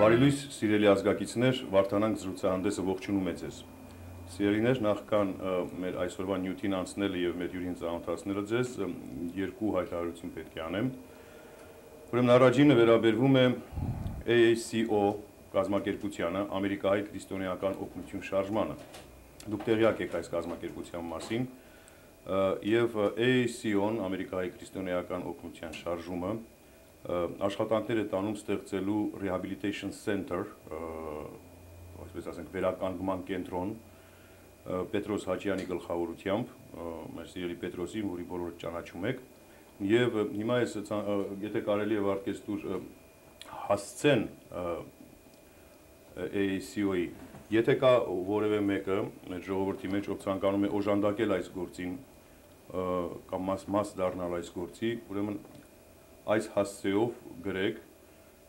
Բարելույս սիրելի ազգակիցներ, Վարդանանք զրուցահանդեսը ողջունում է ձեզ։ Սիրելիներ, նախքան մեր այսօրվա նյութին անցնելը եւ մեր հյուրին ծանոթացնելը ձեզ երկու հայտարարություն պետք է անեմ։ Ուրեմն առաջինը վերաբերվում է AACO կազմակերպությանը, Ամերիկայի քրիստոնեական օգնություն շարժմանը։ Դուք տեղյակ եք այս կազմակերպության մասին, եւ AACO-ն, Ամերիկայի քրիստոնեական օգնության շարժումը, աշխատանքներ է տանում ստեղծելու Rehabilitation Center, այսպես ասենք, վերականգնման կենտրոն Պետրոս Հաճյանի գլխավորությամբ, մեր սիրելի Պետրոսին, որի բոլորը ճանաչում եք, եւ հիմա ես եթե կարելի է վարկեստուր հասցեն AACO-ի, եթե կա որևէ մեկը մեր ժողովրդի մեջ, ով ցանկանում է օժանդակել այս գործին կամ մաս դառնալ այս գործի, ուրեմն այս հասցեով գրեք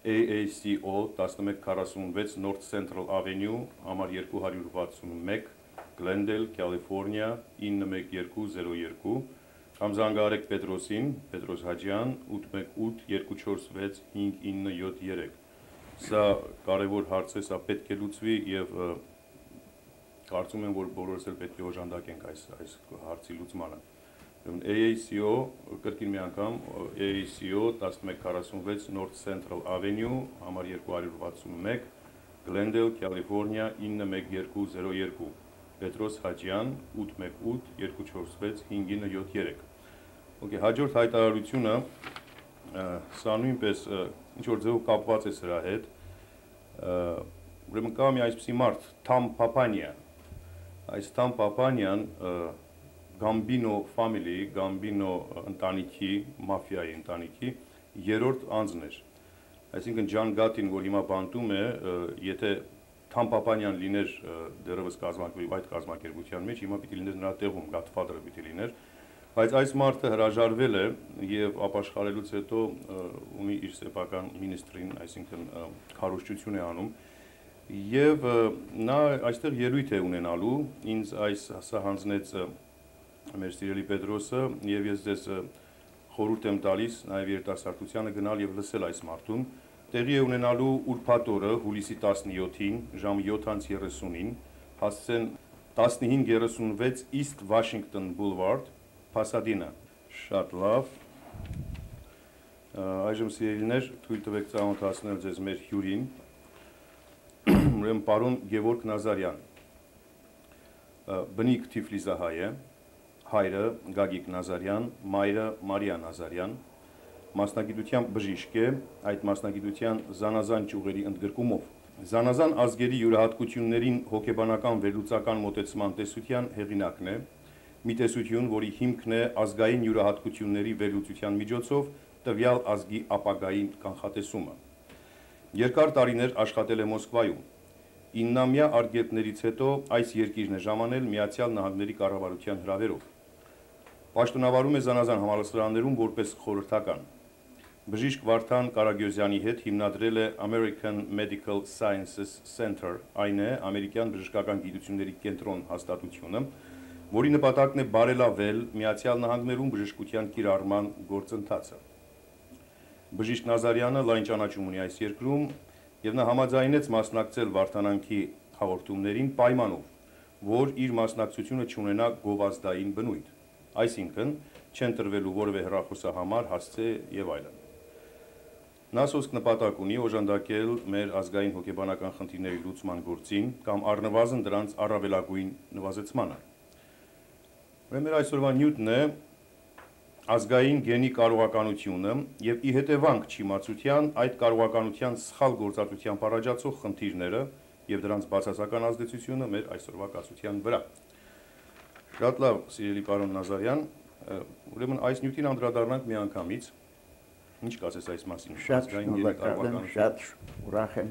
AACO 1146 North Central Avenue, համար 261, Glendale, California 91202, կամ զանգահարեք Պետրոսին, Պետրոս Հաճյան 818-246-5973։ Սա կարևոր հարց է, սա պետք է լուծվի եւ կարծում եմ, որ բոլորս էլ պետք է օժանդակենք այս հարցի լուծմանը։ AACO, կրկին մի անգամ, AACO 1146 North Central Avenue, համար 261, Glendale, California 91202, Պետրոս Հաճյան 818-246-5973։ Okay, հաջորդ հայտարարությունը, սա նույնպես ինչ-որ ձևով կապված է սրա հետ, ուրեմն կա մի այսպիսի մարդ, Թամ Պապանյան, այս Թամ Պապանյան Gambino family, Gambino ընտանիքի, մաֆիայի ընտանիքի երրորդ անձն էր։ Այսինքն Ջան Գատին, որ հիմա բանտում է, եթե Թամ Պապանյան լիներ դեռևս այդ կազմակերպության մեջ, հիմա պիտի լիներ նրա տեղում, Godfather-ը պիտի լիներ, բայց այս մարդը հրաժարվել է եւ ապաշխարելուց հետո ունի իր սեփական մինիստրին, այսինքն քարոզչություն է անում, եւ նա այստեղ ելույթ է ունենալու, ինձ սա հանձնեց մեր սիրելի Պետրոսը, եւ ես ձեզ խորհուրդ եմ տալիս նաեւ երիտասարդությանը գնալ եւ լսել այս մարդուն։ Տեղի է ունենալու ուրբաթ օրը, հուլիսի 17-ին, ժամը 7:30-ին, հասցեն 1536 East Washington Boulevard, Pasadena։ Շատ լավ։ Այժմ սիրելիներ, թույլ տվեք ծանոթացնել ձեզ մեր հյուրին, ուրեմն պարոն Գևորգ Նազարյան, բնիկ Թիֆլիսահայ է, հայրը Գագիկ Նազարյան, մայրը Մարիա Նազարյան, մասնագիտությամբ բժիշկ է, այդ մասնագիտության զանազան ճյուղերի ընդգրկումով։ Զանազան ազգերի յուրահատկություններին հոգեբանական վերլուծական մոտեցման տեսության հեղինակն է, մի տեսություն, որի հիմքն է ազգային յուրահատկությունների վերլուծության միջոցով տվյալ ազգի ապագայի կանխատեսումը։ Երկար տարիներ աշխատել է Մոսկվայում։ 9-ամյա արգելքներից հետո այս երկիրն է ժամանել Միացյալ Նահանգների կառավարության հրավերով։ Պաշտոնավարում է զանազան համալսարաններում որպես խորհրդական։ Բժիշկ Վարդան Կարագյոզյանի հետ հիմնադրել է American Medical Sciences Center, այն է ամերիկյան բժշկական գիտությունների կենտրոն հաստատությունը, որի նպատակն է բարելավել Միացյալ Նահանգներում բժշկության կիրառման գործընթացը։ Բժիշկ Նազարյանը լայն ճանաչում ունի այս երկրում եւ նա համաձայնեց մասնակցել Վարդանանքի հաղորդումներին պայմանով, որ իր մասնակցությունը չունենա գովազդային բնույթ, այսինքն չեն տրվելու որևէ հեռախոսահամար, հասցե եւ այլն։ Նա սոսկ նպատակ ունի օժանդակել մեր ազգային հոգեբանական խնդիրների լուծման գործին կամ առնվազն դրանց առավելագույն նվազեցմանը։ Մեր այսօրվա նյութն է ազգային գենի կարողականությունը եւ ի հետևանք չիմացության այդ կարողականության սխալ գործածության առաջացող խնդիրները եւ դրանց բացասական ազդեցությունը մեր այսօրվա կացության վրա։ Շատ լավ, սիրելի պարոն Նազարյան, ուրեմն այս նյութին անդրադառնանք միանգամից։ Ինչ կասես այս մասին։ Շատ ուրախ եմ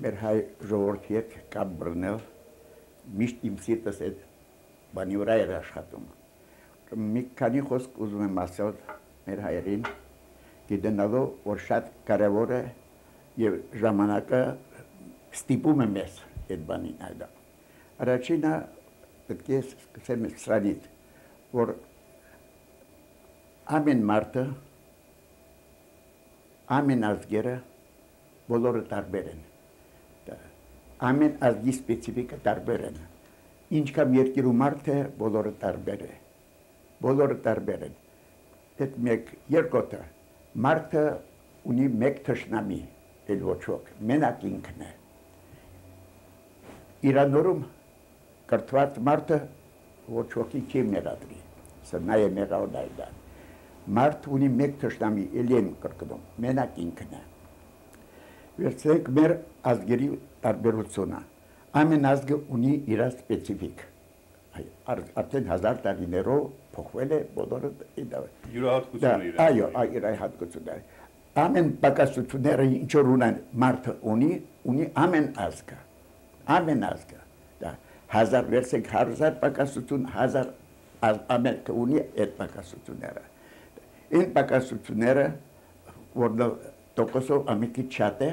մեր հայ ժողովրդի հետ կապ բռնել, միշտ իմ սիրտս այդ բանի վրա էր աշխատում։ Մի քանի խոսք ուզում եմ ասել մեր հայերին, գիտենալով, որ շատ կարևոր է եւ ժամանակը ստիպում է մեզ այդ բանին այդա։ Առաջինը պետք է սկսեմ սրանից, որ ամեն մարդը, ամեն ազգերը բոլորը տարբեր են, ամեն ազգի սպեցիֆիկը տարբեր են։ Ինչքան երկիրու մարդ է, բոլորը տարբեր է։ Բոլորը տարբեր են։ Այդ մեկ երկոտը մարդը ունի մեկ թշնամի, էլ ոչ ոք, մենակ ինքն է։ Իրանորում կրթված մարդը ոչ ոքի չի մերադրի, սա նա է մեղավորն։ Մարդ ունի մեկ թշնամի, էլ եմ կրկնում, մենակ ինքն է։ Վերցրենք մեր ազգերի տարբերությունը։ Ամեն ազգը ունի իր սպեցիֆիկ։ Արդեն 1000 տարիներով փոխվել է բոլորը յուրահատկությունները։ Այո, յուրահատկությունները։ Ամեն պակասությունները ինչ որ ունեն մարդը ունի ամեն ազգը։ Ամեն ազգը։ Դա 1000 վերցեք 1000 պակասություն 1000 ամենը ունի այդ պակասությունները։ Այն պակասությունները որը տոկոսով ամենից շատ է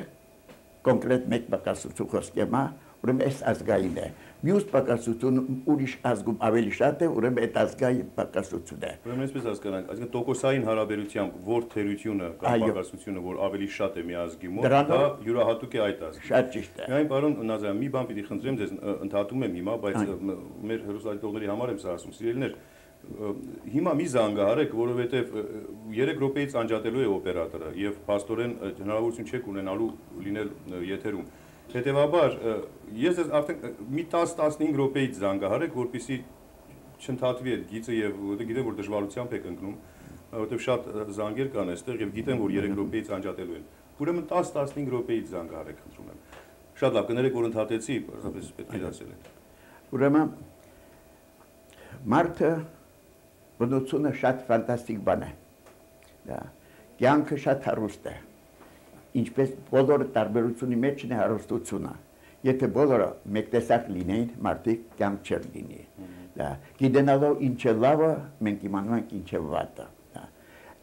կոնկրետ մեկ պակասություն խոսքեմա, ուրեմն այս ազգային է։ Մյուս պակասությունը ուրիշ ազգում ավելի շատ է, ուրեմն այդ ազգային պակասություն է։ Ուրեմն այսպես հասկանանք, այսինքն տոկոսային հարաբերությամբ որ թերությունը կամ պակասությունը, որ ավելի շատ է մի ազգի մոտ, դա յուրահատուկ է այդ ազգին։ Շատ ճիշտ է։ Միայն պարոն Նազարյան, մի բան պիտի խնդրեմ ձեզ, ընդհատում եմ հիմա, բայց մեր հեռուստադիտողների համար եմ սա ասում, սիրելիներ, հիմա մի զանգահարեք, որովհետև 3 րոպեից անջատելու է օպերատորը եւ փաստորեն հնարավորություն չեք ունենալու լինել եթերում։ Հետևաբար ես արդեն մի 10-15 րոպեից զանգահարեք, որպեսզի չընդհատվի այդ գիծը եւ գիտեմ որ դժվարությամբ եք ընկնում, որովհետև շատ զանգեր կան այստեղ եւ գիտեմ որ 3 րոպեից անջատելու են։ Ուրեմն 10-15 րոպեից զանգահարեք, խնդրում եմ։ Շատ լավ, կներեք որ ընդհատեցի, պարզապես պետք է ասել եք։ Ուրեմն մարդը բնությունը շատ ֆանտաստիկ բան է։ Դա կյանքը շատ հարուստ է։ Ինչպես բոլորը տարբերությունի մեջ είναι հարստությունը։ Եթե բոլորը մեկտեսակ լինեին, մարդիկ կյանք չեր լինի։ Դա գիտենալով ինչ է լավը, մենք իմանում ենք ինչ է վատը։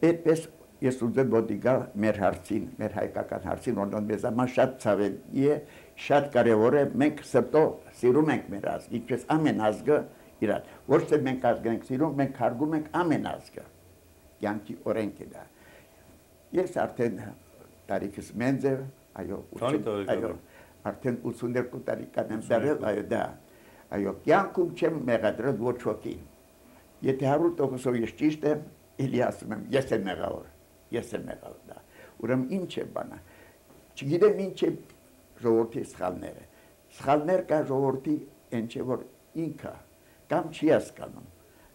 Այդպես ես ուզում բոդիգալ մեր հարցին, մեր հայկական հարցին, որոնց մեզ համար շատ ցավելի է, շատ կարևոր է, մենք սրտով սիրում ենք մեր ազգը, ինչպես ամեն ազգը իրար։ Ոչ թե մենք ազգ ենք սիրում, մենք հարգում ենք ամեն ազգը։ Կյանքի օրենք է դա։ Ես արդեն տարիքս մեծ է, այո, արդեն 82 տարեկան եմ դարձել, այո, դա։ Այո, կյանքում չեմ մեղադրել ոչ ոքին։ Եթե 100% ես ճիշտ եմ, էլի ասում եմ, ես եմ մեղավոր դա։ Ուրեմն ինչ է բանը։ Չգիտեմ ինչ է ժողովրդի սխալները։ Սխալներ կա ժողովրդի այն չէ որ ինքը կամ չի հասկանում,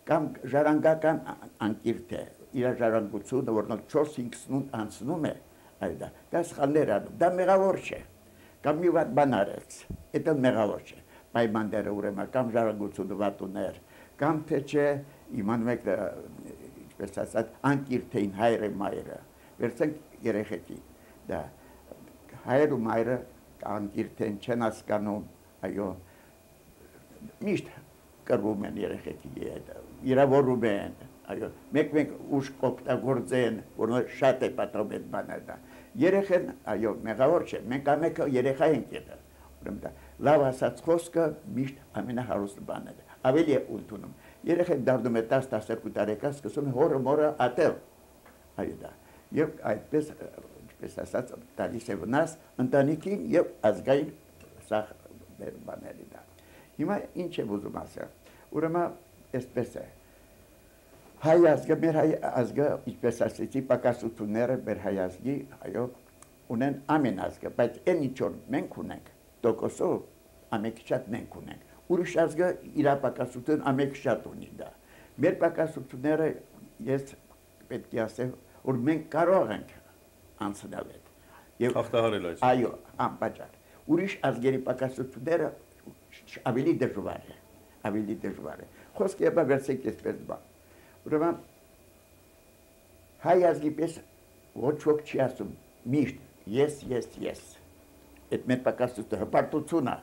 կամ ժառանգական անկիրթ է, իր ժառանգությունը, որոնք 4-5 սնունդ անցնում է, դա սխալներ անում, դա մեղավոր չէ, կամ մի վատ բան արեց, դա մեղավոր չէ, պայմանները ուրեմն, կամ ժառանգությունը վատ ուներ, կամ թե չէ, իմանում եք, ինչպես ասած, անկիրթ էին հայրը մայրը, վերցենք երեխեքի, դա հայր ու մայրը անկիրթ են, չեն հասկանում, այո, միշտ կրվում են երեխեքի հետ, իրավորում են, այո, մեկ ուշ կօգտագործեն, որոնք շատ է պատրում այդ բաները։ Երեխեն, այո, մեղավոր չէ, մենք ամենքը երեխա ենք եղել, ուրեմն դա լավ ասած խոսքը միշտ ամենահարուստ բանն է, ավելի է ընդունում։ Երեխեն դառնում է 10-12 տարեկան, սկսում է հորը մորը ատել, այո դա, եւ այդպես, ինչպես ասած, տալիս է վնաս ընտանիքին եւ ազգային սախ բաների դա։ Հիմա ինչ եմ ուզում ասել, ուրեմն այսպես է, հայ ազգը, մեր հայ ազգը, ինչպես ասեցի, պակասությունները մեր հայ ազգի, այո, ունեն ամեն ազգը, բայց այն ինչ որ մենք ունենք, տոկոսով ամենք շատ մենք ունենք, ուրիշ ազգը իր պակասություն ամենք շատ ունի դա։ Մեր պակասությունները ես պետք է ասեմ, որ մենք կարող ենք անցնել այդ։ Հաղթահարել այս։ Այո, անպատճառ։ Ուրիշ ազգերի պակասությունները ավելի դժվար է։ Խոսքը եպա վերցեք այսպես բան։ Ուրեմն հայ ազգի պես ոչ ոք չի ասում միշտ ես։ Այդ մեր պակասությունը, հպարտությունը,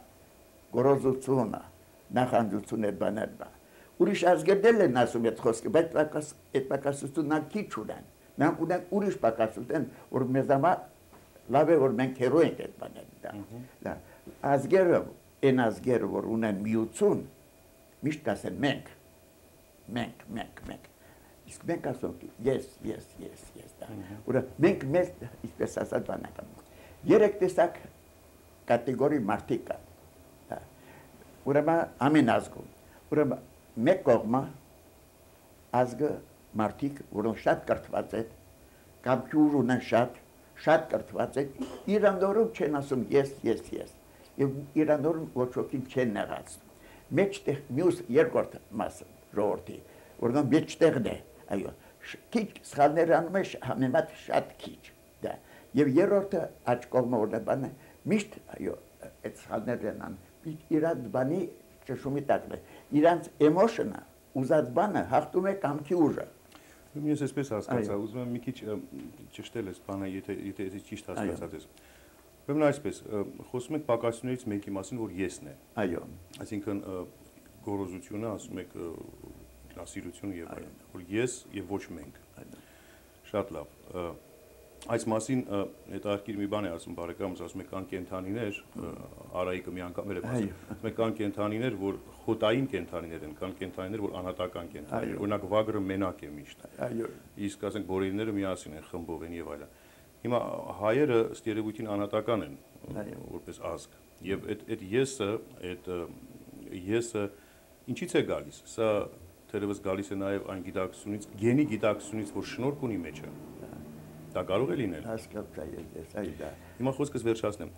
գոռոզությունը, նախանձությունը բաներ բա։ Ուրիշ ազգեր են ասում այդ խոսքը, բայց այդ պակասությունը քիչ ունեն։ Նրանք ունեն ուրիշ պակասություն, որ մեզ համար լավ է որ մենք հերո ենք այդ բաները։ Դա ազգերը, այն ազգերը, որ ունեն միություն, միշտ կասեն մենք։ Իսկ մենք ասում ես դա։ Ուրեմն մենք մեզ, ինչպես ասած բանական։ Երեք տեսակ կատեգորի մարդիկ կան։ ուրեմն ամեն ազգում, ուրեմն մեկ կողմը ազգը մարդիկ, որոնք շատ կրթված են, կամ ճյուղ ունեն շատ կրթված են, իրանորում չեն ասում ես, եւ իրանորում ոչ ոքին չեն նեղացնում։ Մեջտեղ մյուս երկրորդ մասը ժողովրդի, որոնք մեջտեղն է, այո, քիչ սխալներ անում է համեմատ շատ քիչ, դա։ Եվ երրորդը աջ կողմը որն է, միշտ այո, այդ սխալներն են անում, իրանց բանի ճշումի տակն է, իրանց էմոշնը, ուզած բանը հաղթում է կամքի ուժը։ Ես այսպես հասկացա, ուզում եմ մի քիչ ճշտել ես բանը, եթե ճիշտ հասկացած ես։ Ուրեմն այսպես, խոսում եք պակասություններից մեկի մասին, որ եսն է։ Այո։ Այսինքն գոռոզությունը, ասում եք ինքնասիրությունը եւ այլն, որ ես եւ ոչ մենք։ Շատ լավ։ Այս մասին հետաքրքիր մի բան է ասում բարեկամս, ասում եք կան կենդանիներ, Արայիկը մի անգամ էր ասում, ասում եք կան կենդանիներ, որ խոտային կենդանիներ են, կան կենդանիներ, որ անհատական կենդանիներ, օրինակ վագրը մենակ է միշտ։ Այո։ Իսկ ասենք բորենիները միասին են, խմբով են եւ այլն։ Հիմա հայերը ըստ երևույթին անհատական են, որպես ազգ։ Եվ այդ եսը ինչից է գալիս։ Սա թերևս գալիս է նաև այն գիտակցությունից, գենի գիտակցությունից, որ շնորհք ունի մեջը։ Դա կարող է լինել։ Հասկացա ես, այո դա։ Հիմա խոսքս վերջացնեմ։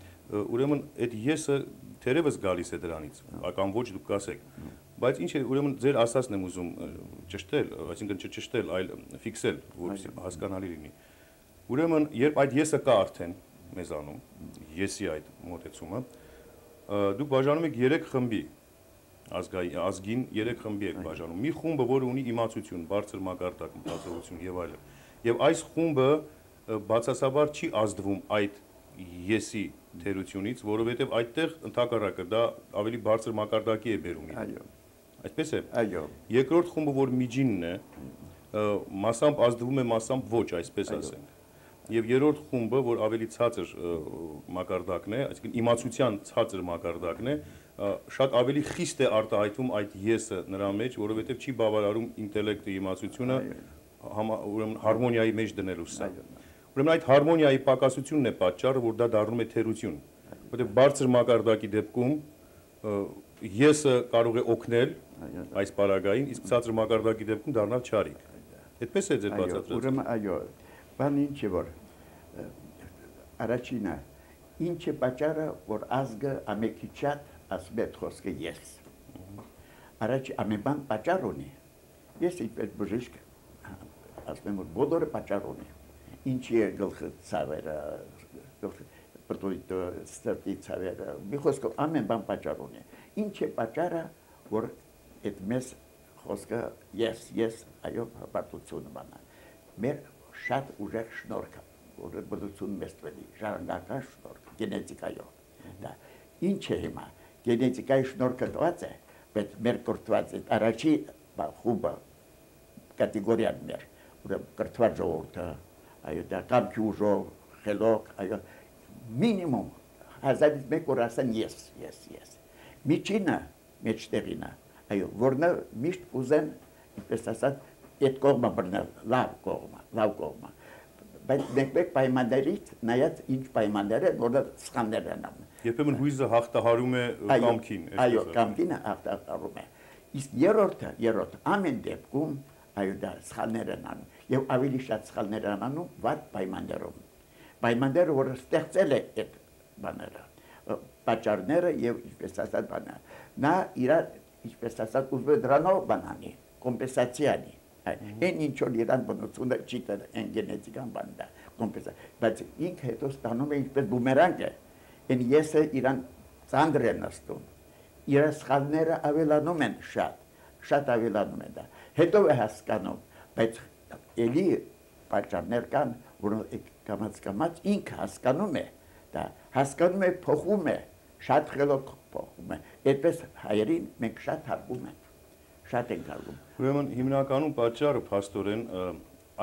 Ուրեմն այդ եսը թերևս գալիս է դրանից, կամ ոչ դուք կասեք։ Բայց ինչ է, ուրեմն ձեր ասածն եմ ուզում ճշտել, այսինքն չճշտել, այլ ֆիքսել, որպեսզի հասկանալի լինի։ Ուրեմն, երբ այդ եսը կա արդեն մեզանում, եսի այդ մոտեցումը, դուք բաժանում եք 3 խմբի, ազգին 3 խմբի եք բաժանում։ Մի խումբը, որը ունի իմացություն, բարձր մակարդակ, մտածողություն եւ այլն։ Եվ այս խումբը բացասաբար չի ազդվում այդ եսի թերությունից, որովհետեւ այդտեղ ընդհակառակը դա ավելի բարձր մակարդակի է բերում։ Այո։ Այսպես է։ Այո։ Երկրորդ խումբը, որ միջինն է, մասամբ ազդվում է, մասամբ ոչ, այսպես ասենք։ Եվ երրորդ խումբը, որ ավելի ցածր մակարդակն է, այսինքն իմացության ցածր մակարդակն է, շատ ավելի խիստ է արտահայտվում այդ եսը նրա մեջ, որովհետև չի բավարարում ինտելեկտը, իմացությունը, ուրեմն հարմոնիայի մեջ դնելու սա։ Ուրեմն այդ հարմոնիայի պակասությունն է պատճառը, որ դա դառնում է թերություն, որովհետև բարձր մակարդակի դեպքում եսը կարող է օգնել այս պարագային, իսկ ցածր մակարդակի դեպքում դառնալ չարիք։ Այդպես է ձեր բացատրած։ Ուրեմն այո, բան ինչ է որ առաջինը ինչ է պատճառը, որ ազգը ամենքի շատ ասում է խոսքը ես։ Առաջ ամեն բան պատճառ ունի։ Ես իբր բժիշկ ասում եմ որ բոլորը պատճառ ունի։ Ինչի է գլխի ցավերը, պրտույտը, ստեղծի ցավերը, մի խոսքով ամեն բան պատճառ ունի։ Ինչ է պատճառը, որ այդ մեզ խոսքը ես, այո, հպարտությունը բանա։ Մեր շատ ուժեղ շնորհք, որ բնություն մեզ տվելի, ժառանգական շնորհք, գենետիկայով։ Դա ինչ է հիմա, գենետիկայի շնորհքը տված է, բայց մեր կրթված է առաջի խումբը կատեգորիան մեր, ուրեմն կրթված ժողովուրդը, այո, դա կամքի ուժով, խելոք, այո, մինիմում 1001 օր ասեն ես։ Միջինը, մեջտեղինը, այո, որնը միշտ ուզեն, ինչպես ասած, այդ կողմը բռնել, լավ կողմը, բայց մեկ պայմաններից նայած ինչ պայմաններ են, որը սխալներ են անում։ Երբեմն հույզը հաղթահարում է կամքին։ Այո, կամքին հաղթահարում է։ Իսկ երրորդը ամեն դեպքում այո դա սխալներ են անում եւ ավելի շատ սխալներ են անում վատ պայմաններում։ Պայմանները, որը ստեղծել է այդ բաները, պատճառները եւ ինչպես ասած բանը։ Նա իր ինչպես ասած ուզում է դրանով բանանի, կոմպենսացիա անի։ Այն ինչ որ իրան բնությունը չի տա այն գենետիկան բանն է, կոմպենսացիա։ Բայց ինքը հետո ստանում է ինչպես բումերանգ է։ Այն եսը իրան ծանր է նստում։ Իր սխալները ավելանում են շատ ավելանում են դա։ Հետո է հասկանում, բայց էլի պատճառներ կան, որոնք կամաց ինքը հասկանում է, դա հասկանում է, փոխում է, շատ խելոք փոխում է։ Այդպես հայերին մենք շատ հարգում ենք, շատ ենք հարգում։ Ուրեմն հիմնականում պատճառը փաստորեն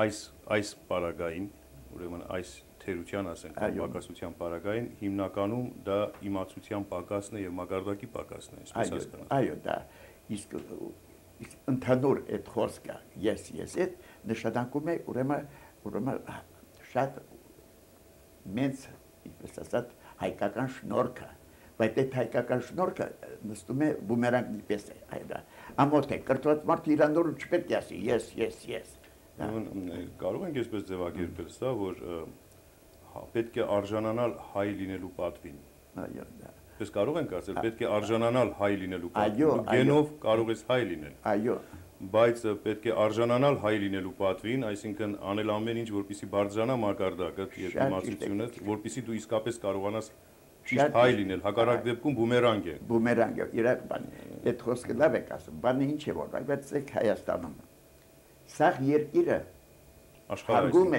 այս պարագային, ուրեմն այս թերության, ասենք, պակասության պարագային հիմնականում դա իմացության պակասն է եւ մակարդակի պակասն է, այսպես հասկանալ։ Այո, դա իսկ ընդհանուր այդ խոսքը ես նշանակում է ուրեմն շատ մեծ, ինչպես ասած, հայկական շնորհքը, Բայց այդ հայկական շնորհքը նստում է բումերանգի պես է, այդա։ Ամոթ է, կրթված մարդը իր նորը չպետք է ասի, ես։ Կարող ենք այսպես ձևակերպել սա, որ պետք է արժանանալ հայ լինելու պատվին։ Այո, դա։ Պես կարող ենք ասել, պետք է արժանանալ հայ լինելու պատվին։ Գենով կարող ես հայ լինել։ Այո։ Բայց պետք է արժանանալ հայ լինելու պատվին, այսինքն անել ամեն ինչ, որպեսզի բարձրանա մակարդակը, իմաստությունը, որպեսզի դու իսկապես կարողանաս ճիշտ հայ լինել, հակառակ դեպքում բումերանգ է։ Բումերանգ է, իրար բան։ Այդ խոսքը լավ եք ասում, բանը ինչ է որ, բայց եք Հայաստանում։ Սա երկիրը հարգում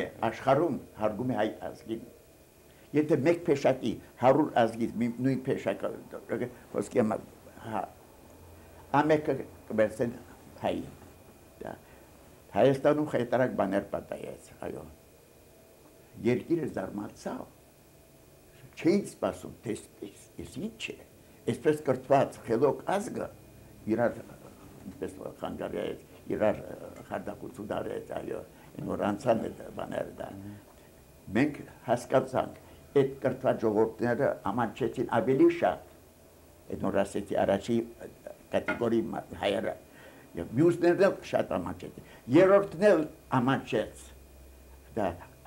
է հայ ազգին։ Եթե մեկ փեշակի 100 ազգից նույն փեշակը խոսքի ամեկը կբերցեն հայ։ Հայաստանում խայտարակ բաներ պատահեց, այո։ Երկիրը զարմացավ։ Չէին սպասում, թե այս ինչ է։ Այսպես կրթված խելոք ազգը իրար ինչպես խանգարեց, իրար խարդախություն արեց, այո, որ անցան այդ բաները դա։ Մենք հասկացանք, այդ կրթված ժողովուրդները ամանչեցին ավելի շատ, այդ նոր ասեցի առաջի կատեգորի հայերը, և մյուսներն էլ շատ ամանչեցին, երրորդն էլ ամանչեց,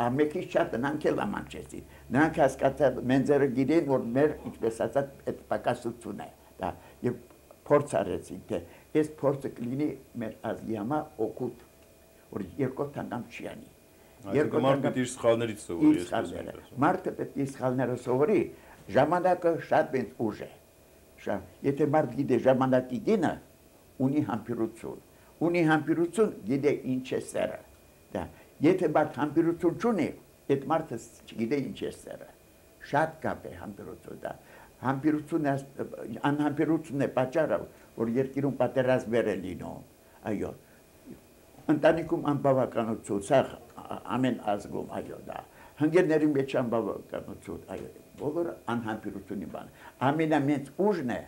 ամեկից շատ նրանք էլ ամանչեցին, նրանք հասկացան, մենձերը գիրեն, որ մեր, ինչպես ասած, այդ պակասություն է, և փորձ արեցին, թե այս փորձը կլինի մեր ազգի համար օգուտ, որ երկրորդ անգամ չի անի։ Մարդը պետք է իր սխալներից սովորի։ Մարդը պետք է սխալները սովորի, ժամանակը շատ մեծ ուժ է։ Եթե մարդ գիտե ժամանակի գինը, ունի համբերություն, գիտե ինչ է սերը։ Եթե մարդ համբերություն չունի, այդ մարդը չգիտե ինչ է սերը։ Շատ կապ է համբերությունը, անհամբերությունն է պատճառը, որ երկիրում պատերազմներ է լինում, այո, ընտանիքում անբավականություն, սա ամեն ազգում, այո, դա, հնգերների մեջ անբավականություն, այո, բոլորը անհամբերությունի բան, ամենամեծ ուժն է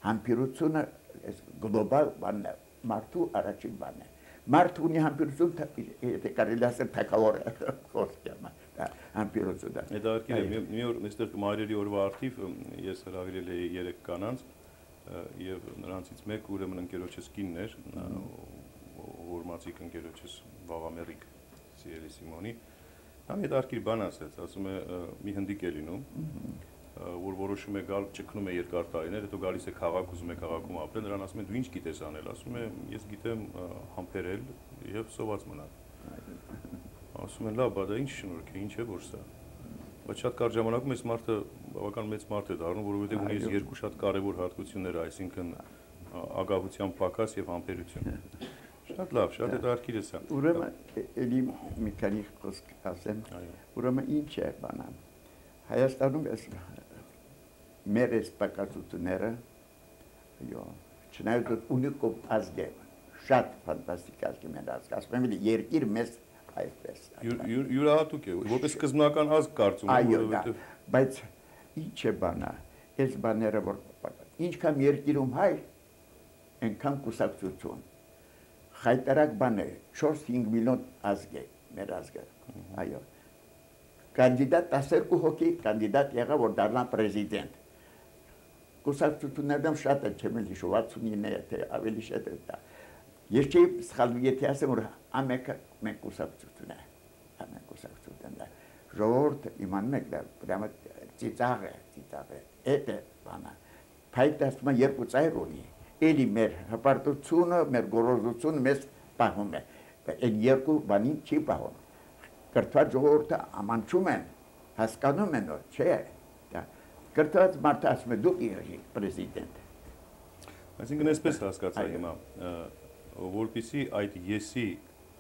համբերությունը գլոբալ բանն է, մարդու առաջին բան է, մարդ ունի համբերություն, եթե կարելի ասել թագավոր է, խոսքյամը, համբերություն է։ Այդ արկին է, մի օր նստեղ մայրերի օրվա արդիվ, ես հրավիրել էի 3 կանանց, և նրանցից մեկ ուրեմն ընկերոջս կինն էր, որմացիկ ընկերոջս Վաղամերիկ Սիրելի Սիմոնի, համ այդ արկիր բան ասեց, ասում է մի հնդիկ է լինում, որ որոշում է գալ, ճգնում է երկար տարիներ, հետո գալիս է քաղաք, ուզում է քաղաքում ապրել, նրան ասում է դու ինչ գիտես անել, ասում է ես գիտեմ համբերել և սոված մնալ։ Ասում են լավ, բա դա ինչ շնորհք է, ինչ է որ սա։ Բայց շատ կարճ ժամանակում այս մարդը բավական մեծ մարդ է դառնում, որովհետև ունի երկու շատ կարևոր հատկություններ, այսինքն ագահության պակաս և համբերություն։ Շատ լավ, շատ հետաքրքիր է սա։ Ուրեմն էլի մի քանի խոսք ասեմ, ուրեմն ինչ է բանը։ Հայաստանում մեր այս պակասությունները, չնայած ունիկով ազգ է, շատ ֆանտաստիկ ազգ է մեր ազգ, ասում եմ երկիր մեզ այսպես։ Յուրահատուկ է, որպես սկզբնական ազգ կարծում եմ, այո, բայց ինչ է բանը, այս բաները, որ ինչքան երկիրում հայ, այնքան կուսակցություն, խայտարակ բան է, 4-5 միլիոն ազգ է, մեր ազգը, այո, կանդիդատ 12 հոգի կանդիդատ եղա, որ դառնա պրեզիդենտ, կուսակցություններն շատ են, չեմ էլ հիշում, 69 թե ավելի շատ է դա, ես չի սխալվում, եթե ասեմ, որ ամեկը մենք կուսակցություն է, ամեն կուսակցություն է, ժողովուրդը իմանում եք դա, ծիծաղ է, էդ է բանը, փայտը ասում է երկու ծայր ունի, էլի մեր հպարտությունը, մեր գոռոզությունը մեզ պահում է, այն երկու բանին չի պահում, կրթված ժողովուրդը ամանչում են, հասկանում են, չէ, կրթված մարդը ասում է դուք եղեք պրեզիդենտ։ Այսինքն այսպես հասկացա հիմա, որպեսզի այդ եսի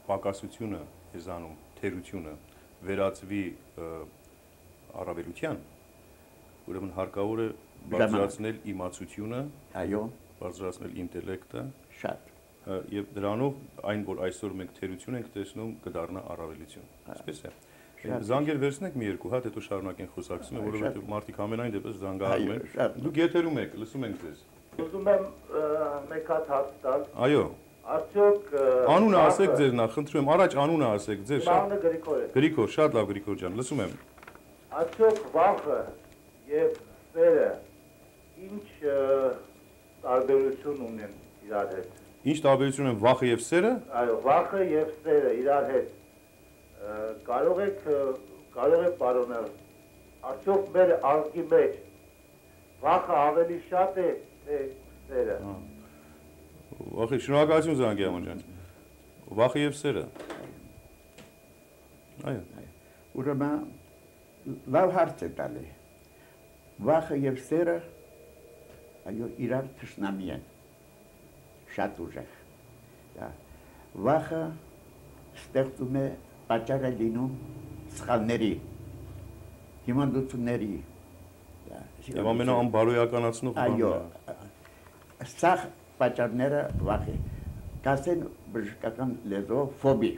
պակասությունը եզանում, թերությունը վերածվի առավելության, ուրեմն հարկավոր է բարձրացնել իմացությունը, բարձրացնել ինտելեկտը, և դրանով այն, որ այսօր մենք թերություն ենք տեսնում, կդառնա առավելություն, այսպես է։ Զանգեր վերցնենք մի երկու հատ, հետո շարունակենք խոսակցությունը, որովհետև մարդիկ ամենայն դեպս զանգահարում են, դուք եթերում եք, լսում ենք ձեզ։ Ուզում եմ մեկ հատ հարց տալ։ Այո։ Արդյոք անունը ասեք ձեր նախ, խնդրում եմ, առաջ անունը ասեք ձեր։ Անունը Գրիգոր է։ Գրիգոր, շատ լավ Գրիգոր ջան, լսում եմ։ Արդյոք վախը եւ սերը ինչ տարբերություն ունեն իրար հետ։ Ինչ տարբերություն են վախը եւ սերը։ Այո, վախը եւ սերը իրար հետ կարող է պարոնել, արդյոք մեր ազգի մեջ վախը ավելի շատ է, թե սերը։ Ախի, շնորհակալություն Զանգիամ ջան։ Վախը եւ սերը։ Այո։ Ուրեմն լավ հարց է տալի։ Վախը եւ սերը այո իրար թշնամի են։ Շատ ուժեղ։ Վախը ստեղծում է պատճառ է լինում սխալների, հիվանդությունների։ Եվ ամենաանբարոյականացնող այո, սա պատճառները վախի։ Կասեն բժշկական լեզվով ֆոբի։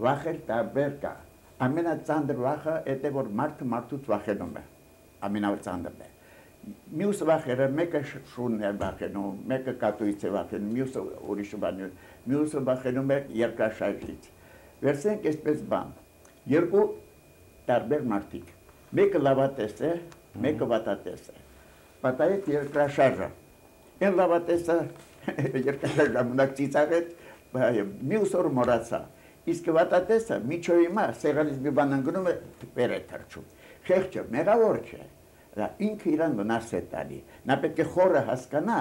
Վախեր տարբեր կա։ Ամենածանր վախը է թե որ մարդը մարդուց վախենում է։ Ամենածանրն է։ Մյուս վախերը մեկը շունն է վախենում, մեկը կատուից է վախենում, մյուսը ուրիշ բան, մյուսը վախենում է երկրաշարժից։ Վերցնենք այսպես բան։ Երկու տարբեր մարդիկ։ Մեկը լավատես է, մեկը վատատես է։ Պատահեց երկրաշարժը։ Այն լավատեսը երկրաշարժ ժամանակ ծիծաղեց, մյուս օր մոռացա։ Իսկ վատատեսը միջով հիմա սեղանից մի բան ընկնում է, վեր է թռչում։ Խեղճը մեղավոր չէ։ Ինքը իրան վնաս է տալի։ Նա պետք է խորը հասկանա,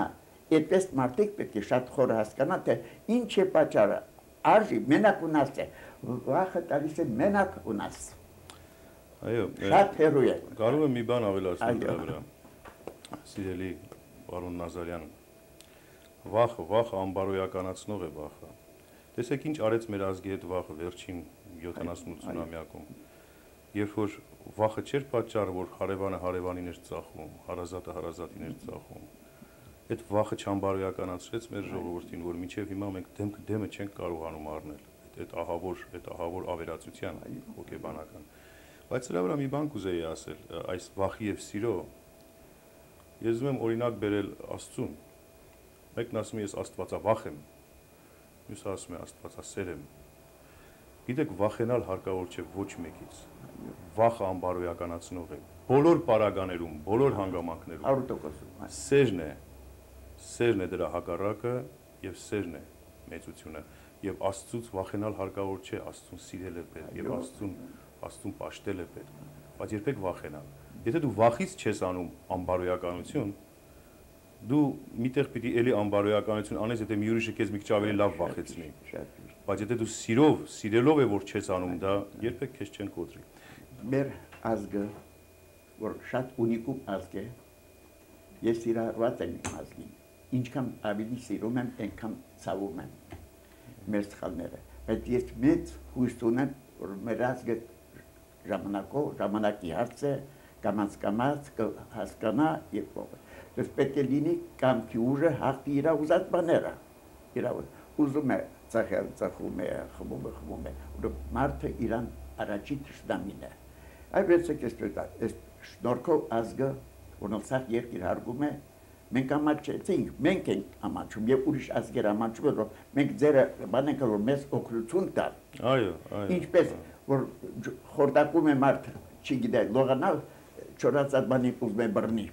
այդպես մարդիկ պետք է շատ խորը հասկանա, թե ինչ է պատճառը։ Արժի մենակ ունաս է, վախը տալիս է մենակ ունաս։ Այո, շատ հեռու է։ Կարող եմ մի բան ավելացնել դրա վրա։ Սիրելի պարոն Նազարյան, վախը անբարոյականացնող է վախը։ Տեսեք ինչ արեց մեր ազգի հետ վախը վերջին 70-80-ամյակում։ Երբ որ վախը չէր պատճառը, որ հարևանը հարևանին էր ծախում, հարազատը հարազատին էր ծախում։ Այդ վախը չանբարոյականացրեց մեր ժողովրդին, որ մինչև հիմա մենք դեմքը դեմը չենք կարողանում առնել այդ ահավոր ավերածության հոգեբանական։ Բայց սրա վրա մի բան կուզեի ասել, այս վախի եւ սիրո ես ուզում եմ օրինակ բերել Աստծուն։ Մեկն ասում է ես աստվածավախ եմ, մյուսը ասում է աստվածասեր եմ։ Գիտեք, վախենալ հարկավոր չէ ոչ մեկից։ Վախը անբարոյականացնող է բոլոր պարագաներում, բոլոր հանգամանքներում։ 100%։ Սերն է դրա հակառակը եւ սերն է մեծությունը եւ Աստծուց վախենալ հարկավոր չէ, Աստծուն սիրել է պետք եւ Աստծուն պաշտել է պետք, բայց երբեք վախենալ։ Եթե դու վախից չես անում անբարոյականություն, դու միտեղ պիտի էլի անբարոյականություն անես, եթե մի ուրիշը քեզ մի քիչ ավելի լավ վախեցնի։ Բայց եթե դու սիրելով է որ չես անում դա, երբեք քեզ չեն կոտրի։ Մեր ազգը, որ շատ ունիկում ազգ է, ես սիրահարված եմ իմ ազգին, ինչքան ավելի սիրում եմ, այնքան ցավում եմ մեր սխալները, բայց ես մեծ հույս ունեմ, որ մեր ազգը ժամանակի հարց է, կամաց հասկանա եւ ողը։ Դες պետք է լինի կամքի ուժը հաղթի իր ուզած բաները, ուզում է ծախել, ծախում է, խմում է, մարդը իրան առաջի թշնամին է։ Այդպես է այս շնորհքով ազգը, որոնց սաղ երկիր հարգում է, մենք ամաչեցինք, մենք ենք ամաչում եւ ուրիշ ազգեր ամաչում են, որ մենք ձերը բան ենք որ մեզ օգնություն տալ։ Այո։ Ինչպես որ խորտակում է մարդ, չգիտե, լողանալ չորացած բանի ուզում է բռնի։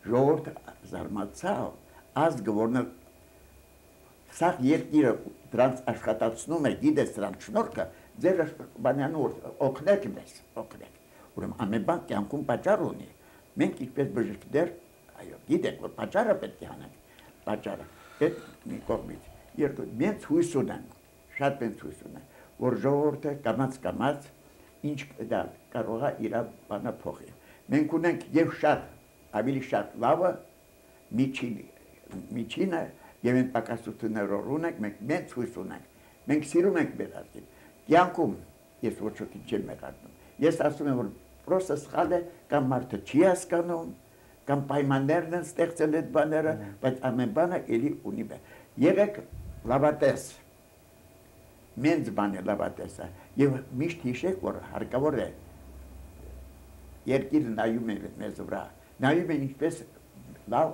Ժողովուրդը զարմացավ, ազգը որն սաղ երկիրը դրանց աշխատացնում է, գիտես դրանց շնորհքը, ձեր բանյանու օգնեք մեզ, օգնեք։ Ուրեմն ամեն բան կյանքում պատճառ ունի։ Մենք ինչպես բժիշկներ, այո, գիտենք, որ պատճառը պետք է անենք, պատճառը, այդ մի կողմից։ Երկու, մենք հույս ունենք, շատ մենք հույս ունենք, որ ժողովուրդը կամաց ինչ դա կարող է իր բանը փոխել։ Մենք ունենք եւ շատ, ավելի շատ լավը միջինը եւ այն պակասությունները ունենք, մենք հույս ունենք։ Մենք սիրում ենք մեր ազգին։ Կյանքում ես ոչ ոքի չեմ մեղադրում։ Ես ասում եմ, որ պրոստը սխալ է, կամ մարդը չի հասկանում, կամ պայմաններն են ստեղծել այդ բաները, բայց ամեն բանը էլի ունի է։ Եղեք լավատես, մենց բան է լավատեսը, եւ միշտ հիշեք, որ հարկավոր է երկիրը նայում է մեզ վրա, նայում է ինչպես լավ,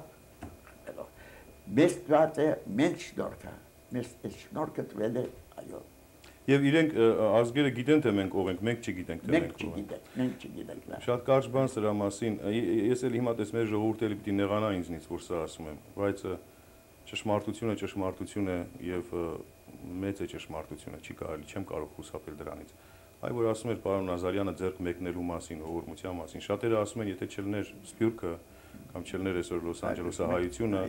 մեզ տված է մենց շնորհքը, մեզ այս շնորհքը տվել է, այո, Եվ իրենք ազգերը գիտեն թե մենք ով ենք, մենք չգիտենք թե մենք ով ենք։ Մենք չգիտենք։ Շատ կարճ բան սրա մասին։ Ես էլ հիմա տես մեր ժողովուրդը պիտի նեղանա ինձնից, որ սա ասում եմ, բայց ճշմարտություն է եւ մեծ է ճշմարտությունը, չի կարելի, չեմ կարող խուսափել դրանից։ Այ որ ասում էր պարոն Նազարյանը ձեռք մեկնելու մասին, ողորմության մասին, շատերը ասում են, եթե չլներ Սփյուռքը կամ չլներ այսօր Լոս Անջելեսի հայությունը,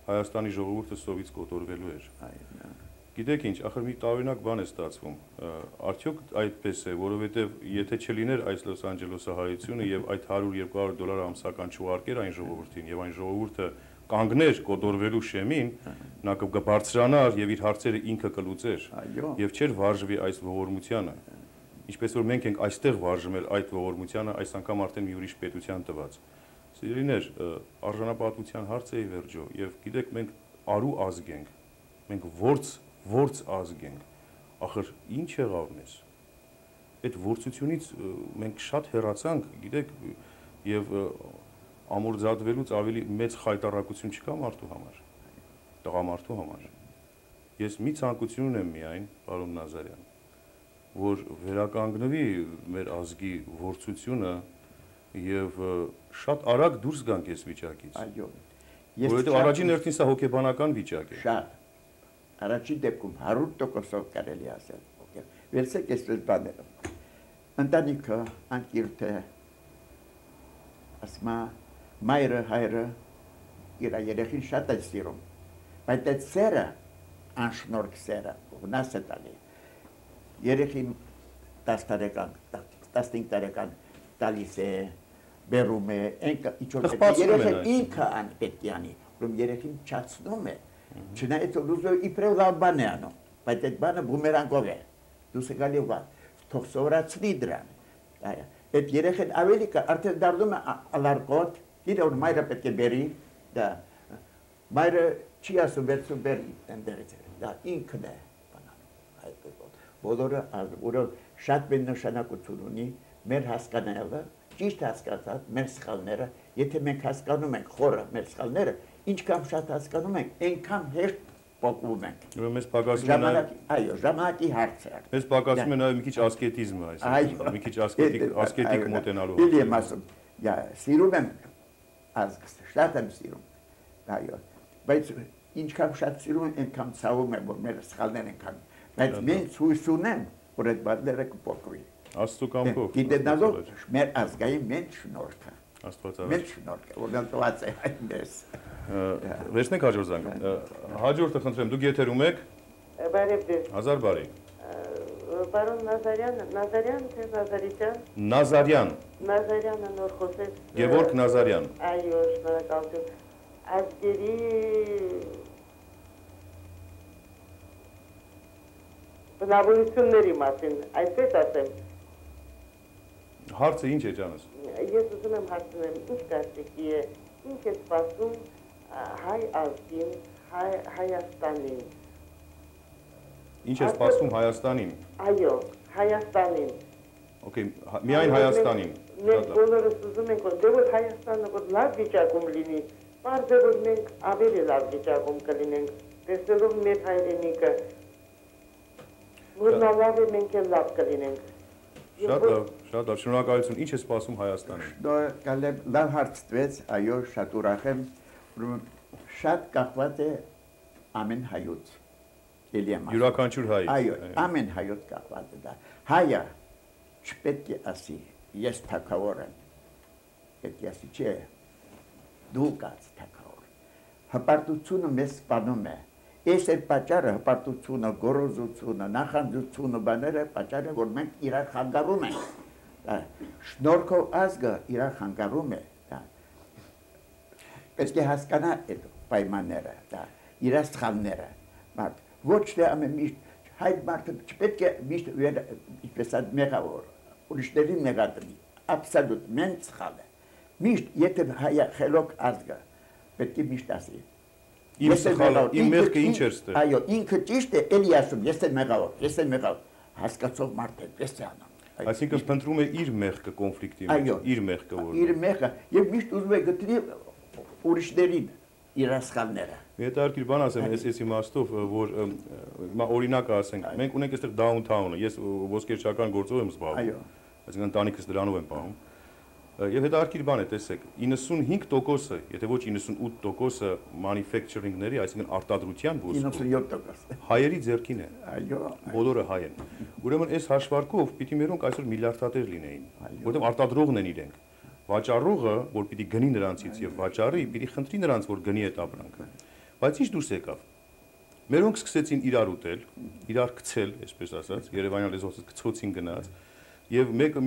Հայաստանի ժողովուրդը սովից կոտորվելու էր։ Գիտեք ինչ, ախր մի տարօրինակ բան է ստացվում։ Արդյոք այդպես է, որովհետև եթե չլիներ այս Լոս Անջելեսի հայությունը եւ այդ $100-200 ամսական չուղարկեր այն ժողովրդին եւ այն ժողովուրդը կանգներ կոտորվելու շեմին, նա կբարձրանար եւ իր հարցերը ինքը կլուծեր եւ չէր վարժվի այս ողորմությանը։ Ինչպես որ մենք ենք այստեղ վարժվել այդ ողորմությանը, այս անգամ արդեն մի ուրիշ պետության տված։ Սիրելիներ, արժանապատվության հարց է ի վերջո եւ գիտեք մենք արու ազգ ենք։ Մենք որց ազգ ենք։ Ախր ինչ եղավ մեզ։ Այդ որցությունից մենք շատ հեռացանք, գիտեք, եւ ամորձատվելուց ավելի մեծ խայտառակություն չկա մարդու համար, տղամարդու համար։ Ես մի ցանկություն ունեմ միայն, պարոն Նազարյան, որ վերականգնվի մեր ազգի որցությունը եւ շատ արագ դուրս գանք այս վիճակից։ Այո։ Որովհետեւ առաջին հերթին սա հոգեբանական վիճակ է։ Շատ։ Առաջին դեպքում 100% կարելի ասել։ Վերցեք այսպես բաները։ Ընտանիքը, անկիրքը, ասма մայրը, հայրը իր երեխին շատ է սիրում։ Բայց այդ սերը, անշնորհք սերը, վնաս է տալի։ Երեխին 10 տարեկան, 15 տարեկան տալիս է, բերում է, երեխին ինքը պետք է անի, որում երեխին չացնում է, չնայած որ ուզում իբրև լավ բան է անում, բայց այդ բանը բումերանգով է, դուս է գալի ուղղ, թող սովորացնի դրան, այդ երեխին ավելի կա, արդեն դարձում է ալարկոտ, գիտե որ մայրը պետք է բերի, դա, մայրը չի ասում վերցում բերի, ընդերից է, դա ինքն է, բոլորը որով շատ մեծ նշանակություն ունի մեր հասկանալը, ճիշտ հասկացած մեր սխալները, եթե մենք հասկանում ենք խորը մեր սխալները, ինչքան շատ հասկանում ենք, այնքան հեշտ փոխվում ենք։ Մեզ պակասում է նաև, այո, ժամանակի հարց է։ Մեզ պակասում է նաև մի քիչ ասկետիզմը, այսինքն մի քիչ ասկետիկ մոտենալու։ Իլի եմ ասում, սիրում եմ ազգը, շատ եմ սիրում, այո, բայց ինչքան շատ սիրում եմ, այնքան ցավում եմ, որ մեր սխալներ ենք անում։ Բայց մենք հույս ունեմ, որ այդ բաները կփոխվի։ Աստծո կամքով։ Գիտենալով մեր ազգային մենք շնորհքը։ Աստված արած։ Մենք շնորհքը, որ դատված է այնպես։ Վերցնենք հաջորդ զանգը։ Հաջորդը խնդրեմ, դուք եթերում եք։ Բարև ձեզ։ Հազար բարի։ Պարոն Նազարյան թե Նազարյան։ Նազարյան։ Նազարյանը նոր խոսեց։ Գևորգ Նազարյան։ Այո, շնորհակալություն։ Ազգերի բնավորությունների մասին, այսպես ասեմ։ Հարցը ինչ է ջանս։ Ես ուզում եմ հարցնել, ինչ կարծիքի է, ինչ է սպասում հայ ազգին, Հայաստանին։ Ինչ է սպասում Հայաստանին։ Այո, Հայաստանին։ Okay, միայն Հայաստանին։ Մենք բոլորս ուզում ենք, որ Հայաստանը որ լավ վիճակում լինի, պարզ է որ մենք ավելի լավ վիճակում կլինենք, տեսնելով մեր հայրենիքը, որ լավ է մենք էլ լավ կլինենք։ Շատ լավ, շնորհակալություն։ Ինչ է սպասում Հայաստանին։ Լավ հարց տվեց, այո, շատ ուրախ եմ, շատ կախված է ամեն հայոց։ Յուրաքանչյուր հայ։ Այո, ամեն հայոց կախված է դա։ Հայը չպետք է ասի, ես թագավոր եմ, պետք է ասի, չէ, դու կաց թագավոր։ Հպարտությունը մեզ սպանում է, ես այդ պատճառը, հպարտությունը, գոռոզությունը, նախանձությունը, բաները պատճառը, որ մենք իրար խանգարում ենք, շնորհքով ազգը իրար խանգարում է, պետք է հասկանա այդ պայմանները, իրար սխալները, ոչ թե ամեն միշտ հայտ մարդը չպետք է միշտ ինչպես մեղավոր, ուրիշներին մեղադրի, աբսոլյուտ, մենք սխալ է։ Միշտ, եթե խելոք ազգը, պետք է միշտ ասի։ Իմ սխալը, իմ մեղքը ինչ էր ստեղ։ Այո, ինքը ճիշտ է, էլի ասում, ես եմ մեղավոր, հասկացող մարդ է, ես է անում։ Այսինքն փնտրում է իր մեղքը կոնֆլիկտի մեջ, իր մեղքը որը։ Իր մեղքը, եւ միշտ ուզում է գտնի ուրիշներին։ իր սխալները։ Հետաքրքիր բան ասեմ, ես իմաստով, որ հիմա օրինակ ասենք, մենք ունենք այստեղ downtown-ը, ես ոսկերչական գործով եմ զբաղվում։ Այսինքն ընտանիքս դրանով եմ պահում։ Եվ հետաքրքիր բան է, տեսեք, 95%-ը, եթե ոչ 98%-ը manufacturing-ների, այսինքն արտադրության ոսկու 97%։ հայերի ձեռքին է։ Այո, Բոլորը հայ են։ Ուրեմն այս հաշվարկով պիտի մերոնք այսօր միլիարդատեր լինեին, որտեղ արտադրողն են իրենք։ Վաճառողը, որ պիտի գնի նրանցից եւ վաճառի, պիտի խնդրի նրանց, որ գնի այդ ապրանքը։ Բայց ինչ դուրս եկավ։ Մերոնք սկսեցին իրար ուտել, իրար գցել, այսպես ասած, Երևանյան լեզվով գցոցին գնաց, եւ մեկը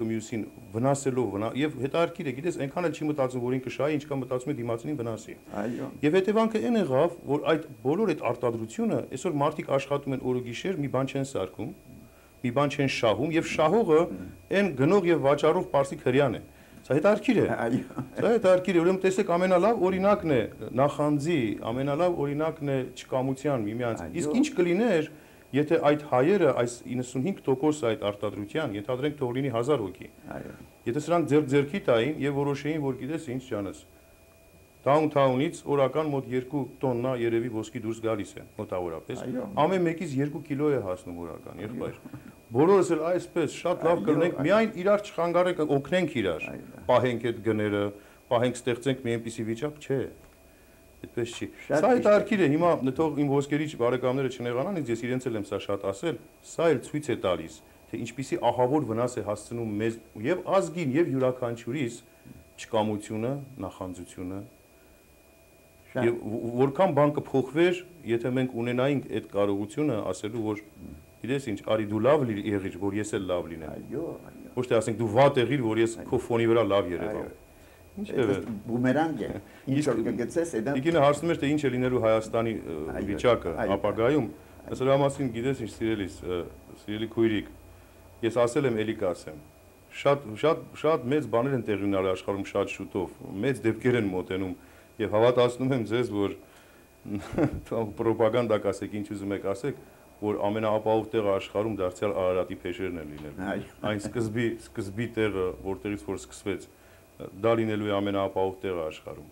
մյուսին վնասելով եւ հետաքրքիր է, գիտես, այնքան էլ չի մտածում, որ ինքը շահի, ինչքան մտածում է դիմացինին վնասի։ այո։ Եվ հետևանքը այն եղավ, որ այդ բոլոր այդ արտադրությունը այսօր մարդիկ աշխատում են օր ու գիշեր, մի բան չեն սարքում, մի բան չեն շահում եւ շահողը այն գնող եւ վաճառող պարսիկ հрьяն է։ Սա հետաքրքիր է։ Այո։ Սա հետաքրքիր է, ուրեմն տեսեք ամենալավ օրինակն է նախանձի, ամենալավ օրինակն է չկամության միմյանց։ Իսկ ինչ կլիներ, եթե այդ հայերը այս 95% այդ արտադրության ենթադրենք թող լինի 1000 հոգի։ Այո։ Եթե սրանք ձեռքի տային եւ որոշեին, որ գիտես ինչ ջանես, downtown-ից օրական մոտ 2 տոննա երևի ոսկի դուրս գալիս է մոտավորապես։ Ամեն մեկից 2 կիլո է հասնում օրական, եղբայր։ Բոլորս էլ այսպես շատ լավ կլինենք, միայն իրար չխանգարենք, օգնենք իրար, պահենք այդ գները, պահենք ստեղծենք մի այնպիսի վիճակ, չէ։ Այդպես չի։ Սա հետաքրքիր է, հիմա թող իմ ոսկերիչ բարեկամները չնեղանան, ես իրենց էլ եմ սա շատ ասել, սա էլ ցույց է տալիս, թե ինչպիսի ահավոր վնաս է հասցնում մեզ եւ ազգին եւ յուրաքանչյուրիս չկամությունը, նախանձությունը։ Եվ որքան բան կփոխվեր, եթե մենք ունենայինք այդ կարողությունը ասելու, որ գիտես ինչ, արի դու լավ եղիր, որ ես էլ լավ լինեմ։ Այո, այո։ Ոչ թե ասենք դու վատ եղիր, որ ես քո ֆոնի վրա լավ երևամ։ Ինչ է։ Բումերանգ է։ Ինչ որ կգցես, դա Տիկինը հարցնում էր, թե ինչ է լինելու Հայաստանի վիճակը ապագայում։ Ես դրա մասին գիտես ինչ սիրելի քույրիկ, ես ասել եմ, էլի կասեմ։ Շատ մեծ բաներ են տեղի ունենալու աշխարհում շատ շուտով, մեծ դեպքեր են մոտենում եւ հավատացնում եմ ձեզ, որ պրոպագանդա կասեք, ինչ ուզում եք ասեք, որ ամենաապահով տեղը աշխարհում դարձյալ Արարատի փեշերն են լինելու։ Այն սկզբի տեղը, որտեղից որ սկսվեց, դա լինելու է ամենաապահով տեղը աշխարհում։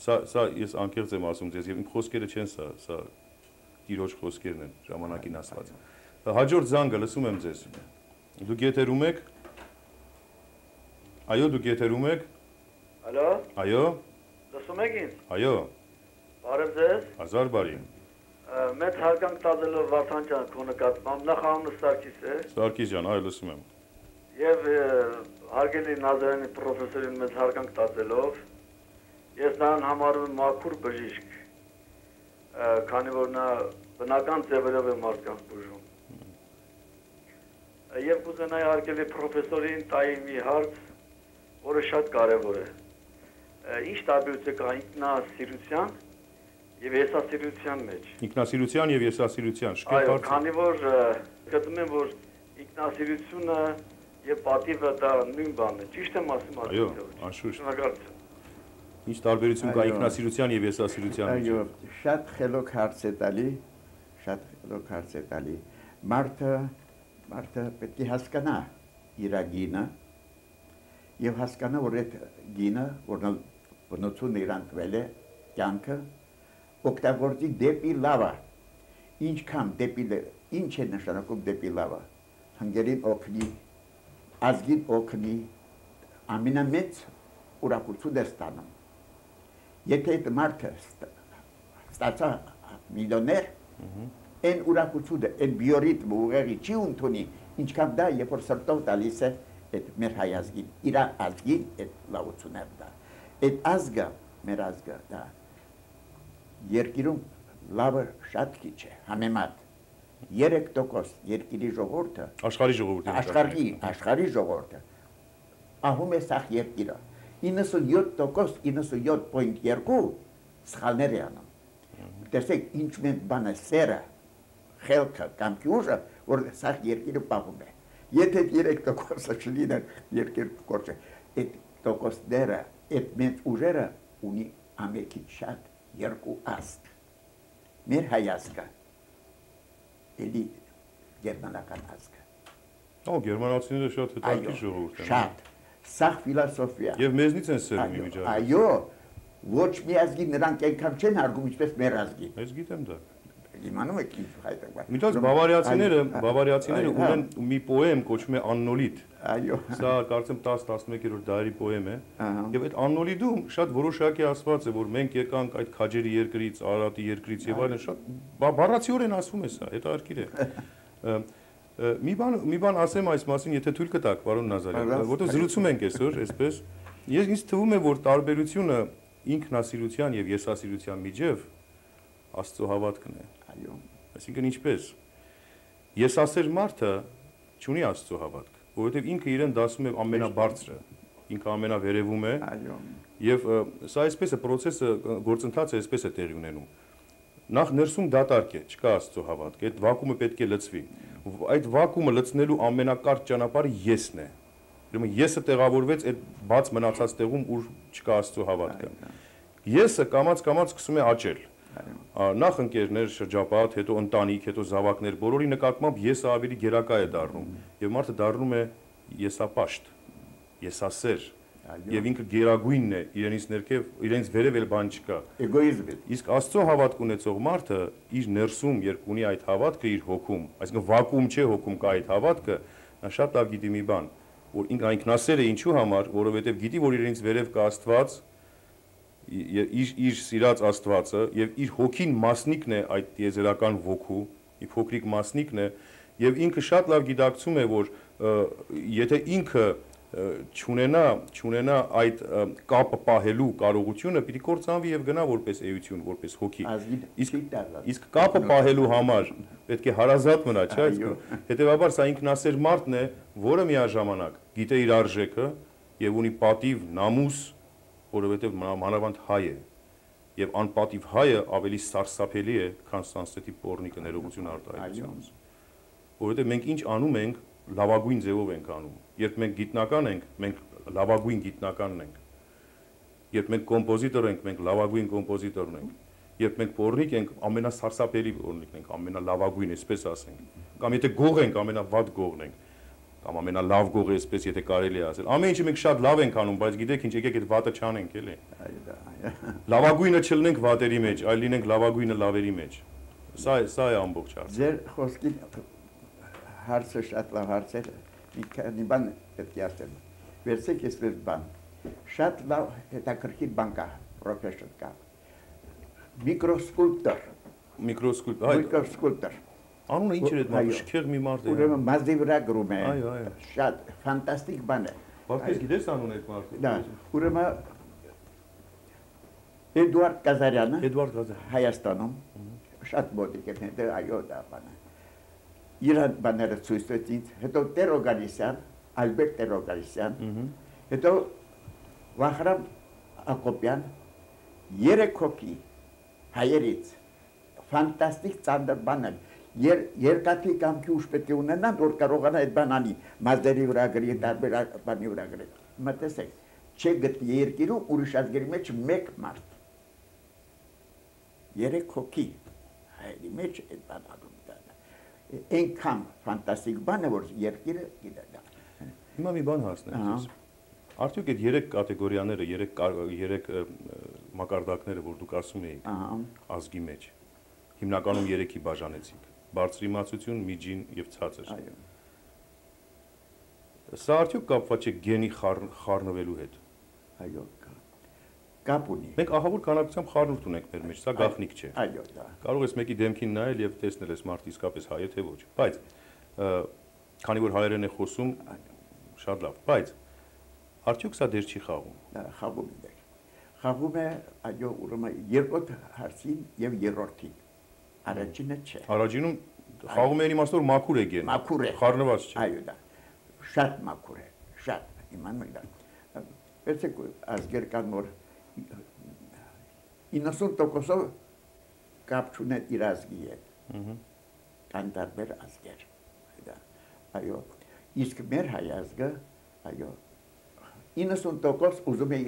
Սա ես անկեղծ եմ ասում ձեզ եւ իմ խոսքերը չեն սա Տիրոջ խոսքերն են ժամանակին ասված։ Հաջորդ զանգը լսում եմ ձեզ։ Դուք եթերում եք։ Այո, դուք եթերում եք։ Ալո։ Այո։ Լսում եք ինձ։ Այո։ Բարև ձեզ։ Հազար բարի։ Մեծ հարկանք տալելով Վարդան ջան քո նկատմամբ նախ անունը Սարգիս է։ Սարգիս ջան, այո, լսում եմ։ Եվ հարգելի Նազարյանի պրոֆեսորին մեծ հարկանք տալելով ես նրան համարում եմ մաքուր բժիշկ, քանի որ նա բնական ձևերով է մարդկանց բուժում։ Եվ կուզենայի հարգելի պրոֆեսորին տայի մի հարց, որը շատ կարևոր է։ Ինչ տարբերություն կա ինքնասիրության եւ եսասիրության մեջ։ Ինքնասիրության եւ եսասիրության շքեղ Այո, հարց։ քանի որ գտնում եմ, որ ինքնասիրությունը եւ պատիվը դա նույն բանն է։ Ճիշտ եմ ասում արդյոք։ Այո, անշուշտ։ Շնորհակալություն։ Ինչ տարբերություն կա ինքնասիրության եւ եսասիրության մեջ։ Այո, շատ խելոք հարց է տալի, շատ խելոք հարց է տալի։ Մարդը պետք է հասկանա իր գինը եւ հասկանա, որ այդ գինը, որն բնություն իրան տվել է, կյանքը օգտագործի դեպի լավը։ Ինչքան դեպի ինչ է նշանակում դեպի լավը։ Հանգերին օգնի, ազգին օգնի, ամենամեծ ուրախություն է ստանում։ Եթե այդ մարդը ստացա միլիոներ, այն ուրախությունը, այն բիորիթմը ուղեղի չի ընդունի, ինչքան դա, երբ որ սրտով տալիս է այդ մեր հայ ազգին, իր ազգին այդ լավություններ դա։ Այդ ազգը, մեր ազգը դա երկիրում լավը շատ քիչ է, համեմատ 3% երկիրի ժողովուրդը, աշխարհի ժողովուրդը ահում է սաղ երկիրը, 97%, 97.2 սխալներ է անում։ Տեսեք, ինչ մենք բան է սերը, խելքը կամ ուժը, որ սաղ երկիրը պահում է։ Եթե 3%-ը չլինեն երկիր կորչը, այդ տոկոսները, այդ մեծ ուժերը ունի ամենքից շատ երկու ազգ։ Մեր հայ ազգը, էլի գերմանական ազգը։ Ո, գերմանացիները շատ հետաքրքիր ժողովուրդ են։ Շատ, սաղ ֆիլոսոֆիա։ Եվ մեզնից են սերում իմիջիայլոց։ Այո, ոչ մի ազգի նրանք այնքան չեն հարգում, ինչպես մեր ազգի։ Ես գիտեմ դա։ Իմանում եք ինչ հայտարարում։ Միտած բավարիացիները ունեն մի պոեմ կոչվում է Աննոլիտ։ Այո։ Սա կարծեմ 10-11-րդ դարի պոեմ է։ Եվ այդ Աննոլիդում շատ որոշակի ասված է, որ մենք եկանք այդ քաջերի երկրից, Արարատի երկրից եւ այլն, շատ բառացիորեն ասվում է սա, հետաքրքիր է։ Մի բան ասեմ այս մասին, եթե թույլ կտաք, պարոն Նազարյան, որտեղ զրուցում ենք այսօր, այսպես։ Ինձ թվում է, որ տարբերությունը ինքնասիրության եւ եսասիրության միջև Աստծո հավատքն է։ Այո։ Այսինքն ինչպես եսասեր մարդը չունի Աստծո հավատք, որովհետև ինքը իրեն դասում է ամենաբարձրը, ինքը ամենավերևում է։ Այո։ Եվ սա այսպես է, process-ը, գործընթացը այսպես է տեղի ունենում։ Նախ ներսում դատարկ է, չկա Աստծո հավատք, այդ վակուումը պետք է լցվի։ Այդ վակուումը լցնելու ամենակարճ ճանապարհը եսն է։ Ուրեմն եսը տեղավորվեց այդ բաց մնացած տեղում, ուր չկա Աստծո հավատքը։ Եսը կամաց-կամաց սկսում է աճել։ Նախ ընկերներ, շրջապատ, հետո ընտանիք, հետո զավակներ, բոլորի նկատմամբ եսը ավելի գերակա է դառնում եւ մարդը դառնում է եսապաշտ, եսասեր եւ ինքը գերագույնն է իրենից ներքև, իրենից վերև էլ բան չկա։ Էգոիզմ է։ Իսկ Աստծո հավատք ունեցող մարդը իր ներսում, երբ ունի այդ հավատքը իր հոգում, այսինքն վակուում չէ հոգում կա այդ հավատքը, նա շատ լավ գիտի մի բան, որ ինքը ինքնասեր է ինչու համար, որովհետեւ գիտի, որ իրենից վերև կա Աստված, իր սիրած Աստվածը եւ իր հոգին մասնիկն է այդ տիեզերական ոգու, իր փոքրիկ մասնիկն է եւ ինքը շատ լավ գիտակցում է, որ եթե ինքը չունենա այդ կապը պահելու կարողությունը, պիտի կործանվի եւ գնա որպես էություն, որպես հոգի։ Իսկ կապը պահելու համար պետք է հարազատ մնա, չէ՞։ Հետեւաբար սա ինքնասեր մարդն է, որը միաժամանակ գիտե իր արժեքը եւ ունի պատիվ, նամուս, որովհետև մանավանդ հայ է եւ անպատիվ հայը ավելի սարսափելի է, քան Սանսկրիտի պոռնիկը ներողություն արտահայտությունից։ Որովհետև մենք ինչ անում ենք, լավագույն ձևով ենք անում։ Երբ մենք գիտնական ենք, մենք լավագույն գիտնականն ենք։ Երբ մենք կոմպոզիտոր ենք, մենք լավագույն կոմպոզիտորն ենք։ Երբ մենք պոռնիկ ենք, ամենասարսափելի պոռնիկն ենք, ամենալավագույն, այսպես ասենք։ Կամ եթե գող ենք, ամենավատ գողն ենք։ Կամ ամենալավ գողը այսպես եթե կարելի է ասել։ Ամեն ինչը մենք շատ լավ ենք անում, բայց գիտեք ինչ, եկեք այդ վատը չանենք, էլի։ Լավագույնը չլինենք վատերի մեջ, այլ լինենք լավագույնը լավերի մեջ։ Սա է ամբողջ հարցը։ Ձեր խոսքի հարցը շատ լավ հարց է։ Մի քանի բան պետք է ասեմ։ Վերցեք այսպես բան։ Շատ լավ հետաքրքիր բան կա, պրոֆեսոր կա։ Միկրոսկուլպտոր։ Անունը ինչ էր այդ մարդը, շքեղ մի մարդ է։ Ուրեմն մազի վրա գրում է։ Այո։ Շատ ֆանտաստիկ բան է։ Բայց գիտես անունը այդ մարդը։ Դա, ուրեմն Էդուարդ Կազարյանը Հայաստանում շատ մոտիկ է, դե այո դա բանը։ Իր բաները ցույց տվեց ինձ, հետո Տերոգալիսյան, Ալբերտ Տերոգալիսյան, հետո Վախրամ Ակոպյան, 3 հոգի հայերից ֆանտաստիկ ծանր բան են։ Երկաթի կամքի ուժ պետք է ունենան, որ կարողանա այդ բան անի, մազերի վրա գրի, տարբեր բանի վրա գրի։ Մտածեք, չէ գտնի երկիրում ուրիշ ազգերի մեջ մեկ մարդ։ 3 հոգի հայերի մեջ այդ բան անում դա։ Այնքան ֆանտաստիկ բան է, որ երկիրը գիտե դա։ Հիմա մի բան հասնեմ ձեզ։ Արդյոք այդ 3 կատեգորիաները, 3 մակարդակները, որ դուք ասում էիք ազգի մեջ, հիմնականում 3-ի բաժանեցիք։ Բարձրիմացություն, միջին եւ ցածր։ Այո։ Սա արդյոք կապված չէ գենի խառնվելու հետ։ Այո, կապ ունի։ Մենք ահավոր քանակությամբ խառնուրդ ունենք մեր մեջ, սա գաղտնիք չէ։ Այո, դա։ Կարող ես մեկի դեմքին նայել եւ տեսնել ես մարդը իսկապես հայ է թե ոչ։ Բայց քանի որ հայերեն է խոսում, շատ լավ, բայց արդյոք սա դեր չի խաղում։ Դա խաղում է։ Խաղում է, այո, ուրեմն երկրորդ հարցին եւ երրորդին։ Առաջինը չէ։ Առաջինում խաղում են իմաստով մաքուր է գեն։ Մաքուր է։ Խառնված չէ։ Այո, դա։ Շատ մաքուր է, շատ։ Իմանում եք դա։ Վերցեք ազգեր կան, որ 90%-ով կապ չունեն իր ազգի հետ։ Կան տարբեր ազգեր։ Այո։ Իսկ մեր հայ ազգը, այո, 90% ուզում է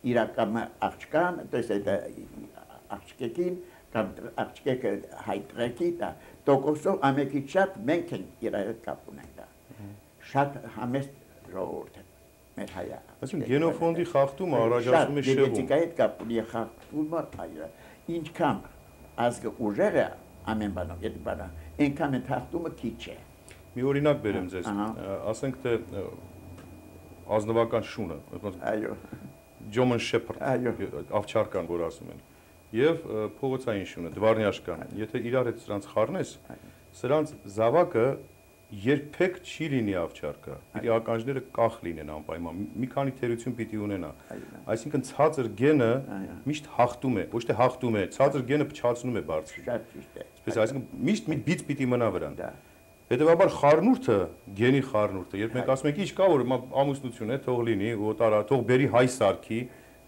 իրական աղջկան, տես այդ աղջկեկին, կամ աղջկեկը հայտրեկի, դա տոկոսով ամեկից շատ մենք ենք իր հետ կապ ունենք դա։ Շատ համեստ ժողովուրդ է։ մեր հայա։ Այսինքն գենոֆոնդի խախտումը առաջացնում է շեղում։ Գենետիկայի հետ կապ ունի խախտումը, այո։ Ինչքան ազգը ուժեղ է ամեն բանով, այդ բանը, այնքան այդ խախտումը քիչ է։ Մի օրինակ բերեմ ձեզ, ասենք թե ազնվական շունը, այո, German Shepherd, այո, ավչարկան, որ ասում են, եւ փողոցային շունը, դվարնյաշկան, եթե իրար հետ սրանց խառնես, սրանց զավակը երբեք չի լինի ավչարկը, իր ականջները կախ լինեն անպայման, մի քանի թերություն պիտի ունենա, այսինքն ցածր գենը միշտ հաղթում է, ոչ թե հաղթում է, ցածր գենը փչացնում է բարձրին։ շատ ճիշտ է։ Այսպես այսինքն միշտ մի բիծ պիտի մնա վրան։ Հետևաբար խառնուրդը, գենի խառնուրդը, երբ մենք ասում ենք ինչ կա, որ ամուսնություն է, թող լինի, օտարա, թող բերի հայ սարքի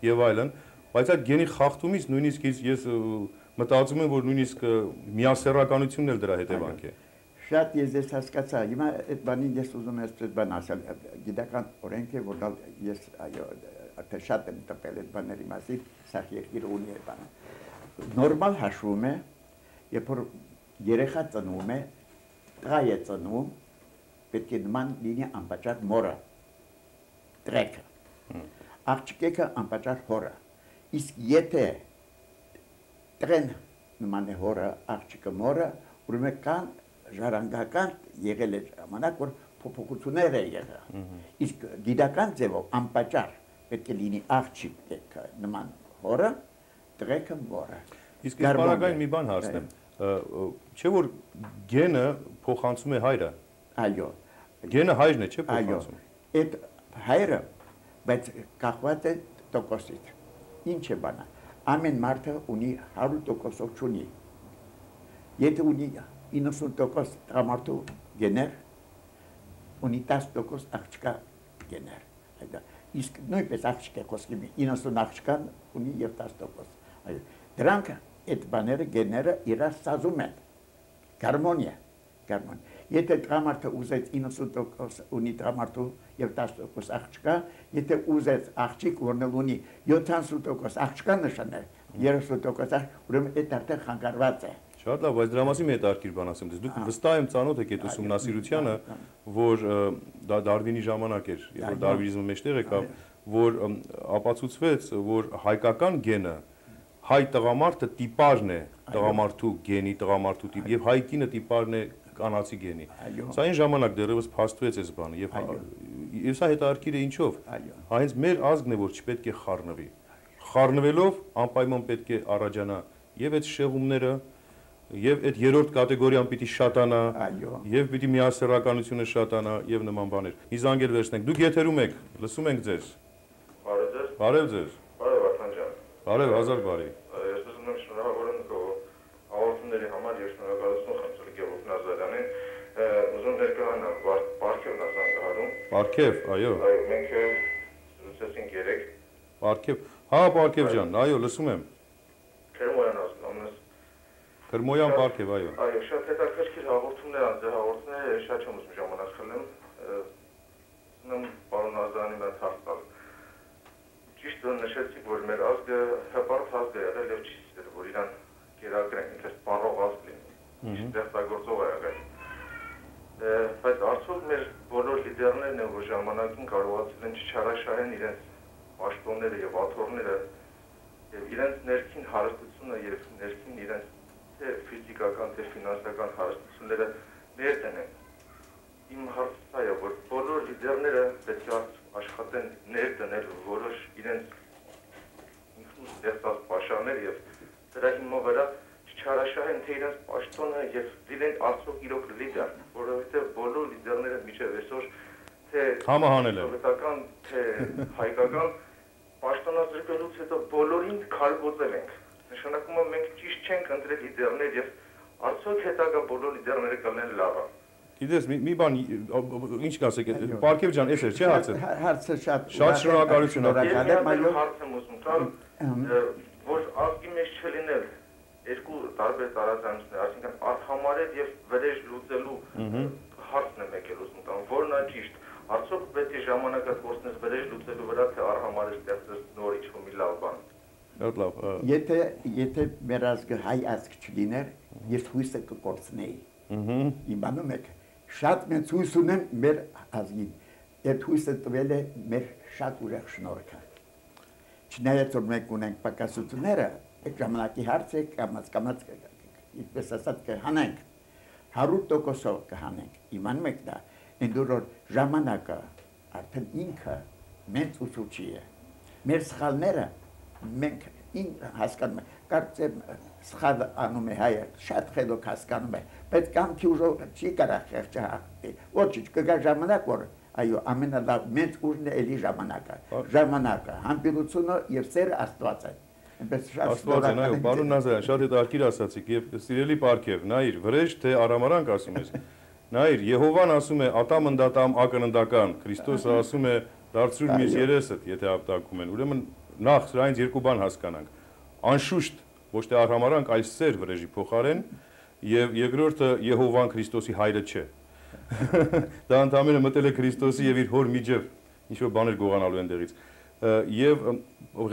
եւ այլն, բայց այդ գենի խախտումից նույնիսկ ես մտածում եմ, որ նույնիսկ միասեռականությունն էլ դրա հետևանք է։ Շատ ես հասկացա, հիմա այդ բանին ես ուզում եմ այսպես բան ասել, գիտական օրենք է, որ ես այո, թե շատ եմ տպել այդ բաների մասին, սա երկիրը ունի այդ բանը։ Նորմալ հաշվում է, երբ որ երեխա ծնվում է, տղա է ծնվում, պետք է նման լինի անպատճառ մորը, տրեկը, աղջիկը անպատճառ հորը, իսկ եթե տրեն նման է հորը, աղջիկը մորը, ուրեմն կան ժառանգական եղել է ժամանակ, որ փոփոխություններ է եղել, իսկ գիտական ձևով անպատճառ պետք է լինի աղջիկը նման հորը, տրեկը մորը։ Իսկ ես բանական մի բան հարցնեմ, չէ՞ որ գենը փոխանցում է հայրը։ Այո։ Գենը հայրն է, չէ՞ փոխանցում։ Այդ հայրը, բայց կախված է տոկոսից։ Ինչ է բանը։ Ամեն մարդը ունի 100% չունի։ Եթե ունի 90% տղամարդու գեներ, ունի 10% աղջկա գեներ։ Իսկ նույնպես աղջկա խոսքի 90 աղջկան ունի եւ 10%։ Դրանք այդ բաները գեները իրար սազում են։ Գարմոնիա, գարմոնիա։ Եթե տղամարդը ուզեց 90% ունի տղամարդու եւ 10% աղջկա, եթե ուզեց աղջիկ որնել ունի 70% աղջկա նշանել, 30% ուրեմն այդ արդեն խանգարված է։ Շատ լավ, բայց դրա մասին մի հետաքրքիր բան ասեմ դες։ Դուք վստահ եմ ծանոթ եք այդ ուսումնասիրությանը, որ դա Դարվինի ժամանակ էր, երբ որ դարվինիզմը մեջտեղ եկավ, որ ապացուցվեց, որ հայկական գենը հայ տղամարդը տիպաժն է տղամարդու գենի, տղամարդու տիպ եւ հայ կինը տիպաժն է կանացի գենի։ Սա այն ժամանակ դեռևս փաստվեց այս բանը եւ սա հետաքրքիր է ինչով։ Հենց մեր ազգն է, որ չպետք է խառնվի։ Խառնվելով անպայման պետք է առաջանա եւ այդ շեղումները եւ այդ երրորդ կատեգորիան պիտի շատանա, եւ պիտի միասեռականությունը շատանա եւ նման բաներ։ Մի զանգեր վերցնենք։ Դուք եթերում եք, լսում ենք ձեզ։ Բարև ձեզ։ Բարև ձեզ։ Բարև Վարդան ջան։ Բարև, հազար բարի։ Ես ուզում եմ շնորհավորել հաղորդումների համար եւ շնորհակալություն խնդրել Գևորգ Նազարյանին։ Ուզում ներկայանալ Պարքև Նազանգահարում։ Պարքև, այո։ Այո, մենք զրուցեցինք երեք։ Պարքև։ Հա, Պարքև ջան, այո, լսում եմ։ Քերմոյան ասում ես։ Քրմոյան Պարքև, այո։ Այո, շատ հետաքրքիր հաղորդումներ են, ձեր հաղորդումները շատ չեմ ուզում ժամանակ խլեմ։ Ուզում եմ պարոն Նազարյանի մեծ հարց տալ։ Ճիշտ նշեցիք, որ մեր ազգը հպարտ ազգ է եղել եւ չի սիրել, որ իրան կերակրեն, ինքս պարող ազգ լինի, ստեղծագործող է եղել։ Բայց արդյոք մեր բոլոր լիդերներն են, որ ժամանակին կարողացել են չչարաշահեն իրենց պաշտոնները եւ աթոռները եւ իրենց ներքին հարստությունը եւ ներքին իրենց թե ֆիզիկական, թե ֆինանսական հարստությունները ներդնեն։ Իմ հարցը է, որ բոլոր լիդերները պետք է աշխատեն ներդնել որոշ իրենց ինքնուրույն ստեղծած պաշարներ եւ դրա հիման վրա չչարաշահեն թե իրենց պաշտոնը եւ դիլեն արդյոք իրոք լիդեր, որովհետեւ բոլոր լիդերները միջև այսօր թե համահանել են սովետական, թե հայկական պաշտոնազրկելուց հետո բոլորին քարոզել ենք։ Նշանակում է մենք ճիշտ չենք ընտրել լիդերներ եւ արդյոք հետագա բոլոր լիդերները կլինեն լավը։ Գիտես, մի բան, ինչ կասեք, Պարքև ջան, էս էր, չէ՞ հարցը։ Հարցը շատ շնորհակալություն ակնկալում։ Հարցը ուզում տալ, որ ազգի մեջ չլինել երկու տարբեր տարածանիշներ, այսինքն արհամարել եւ վրեժ լուծելու հարցն է եկել ուզում տալ, որն է ճիշտ։ Արդյոք պետք է ժամանակը կորցնես վրեժ լուծելու վրա, թե արհամարել ստեղծես նոր ինչ-որ մի լավ բան։ Շատ լավ։ Եթե մեր ազգը հայ ազգ չլիներ, ես հույսը կկորցնեի։ Իմանում եք, շատ մեծ հույս ունեմ մեր ազգին։ Այդ հույսը տվել է մեր շատ ուրախ շնորհքը։ Չնայած որ մենք ունենք պակասությունները, այդ ժամանակի հարցը կամաց ինչպես ասած կհանենք 100%-ով կհանենք։ Իմանում եք դա, այնտեղ որ ժամանակը արդեն ինքը մեծ ուսուցիչ է։ Մեր սխալները մենք հասկանում ենք, կարծեմ սխալ անում է հայը, շատ խելոք հասկանում է, բայց կամքի ուժով չի կարող խեղճահարել։ Ոչինչ, կգա ժամանակ, որ այո, ամենալավ մեծ ուժն է էլի ժամանակը, համբերությունը եւ սերը Աստված է։ Աստված են, այո, պարոն Նազարյան, շատ հետաքրքիր ասացիք եւ սիրելի Պարքև, նայիր, վրեժ թե արամարանք ասում ես։ Նայիր, Եհովան ասում է ատամ ընդատամ ակննդական, Քրիստոսը ասում է դարձրու մյուս երեսդ, եթե ապտակում են։ Ուրեմն նախ սրանից երկու բան հասկանանք։ Անշուշտ ոչ թե արհամարանք, այլ սեր վրեժի փոխարեն եւ երկրորդը Եհովան Քրիստոսի հայրը չէ։ Դա ընդամենը մտել է Քրիստոսի եւ իր հոր միջև ինչ որ բաներ գողանալու այնտեղից։ Եվ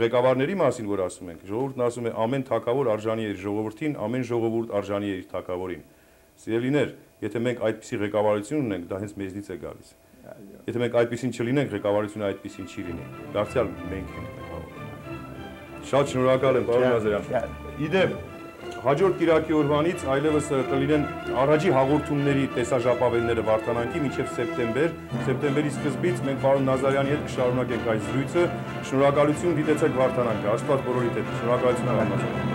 ղեկավարների մասին որ ասում ենք, ժողովուրդն ասում է ամեն թագավոր արժանի է իր ժողովրդին, ամեն ժողովուրդ արժանի է իր թագավորին։ Սիրելիներ, եթե մենք այդպիսի ղեկավարություն ունենք, դա հենց մեզնից է գալիս։ Եթե մենք այդպիսին չլինենք, ղեկավարությունը այդպիսին չի լինի։ Դարձյալ մենք ենք ղեկավարը։ Շատ շնորհակալ եմ, պարոն Նազարյան։ Իդեպ հաջորդ կիրակի օրվանից այլևս կլինեն առաջի հաղորդումների տեսաժապավենները Վարդանանքի մինչև սեպտեմբերի սկզբից մենք պարոն Նազարյանի հետ կշարունակենք այս զրույցը։ Շնորհակալություն, դիտեցեք Վարդանանքը, Աստված բոլորիդ հետ։ Շնորհակալություն, պարոն Նազարյան։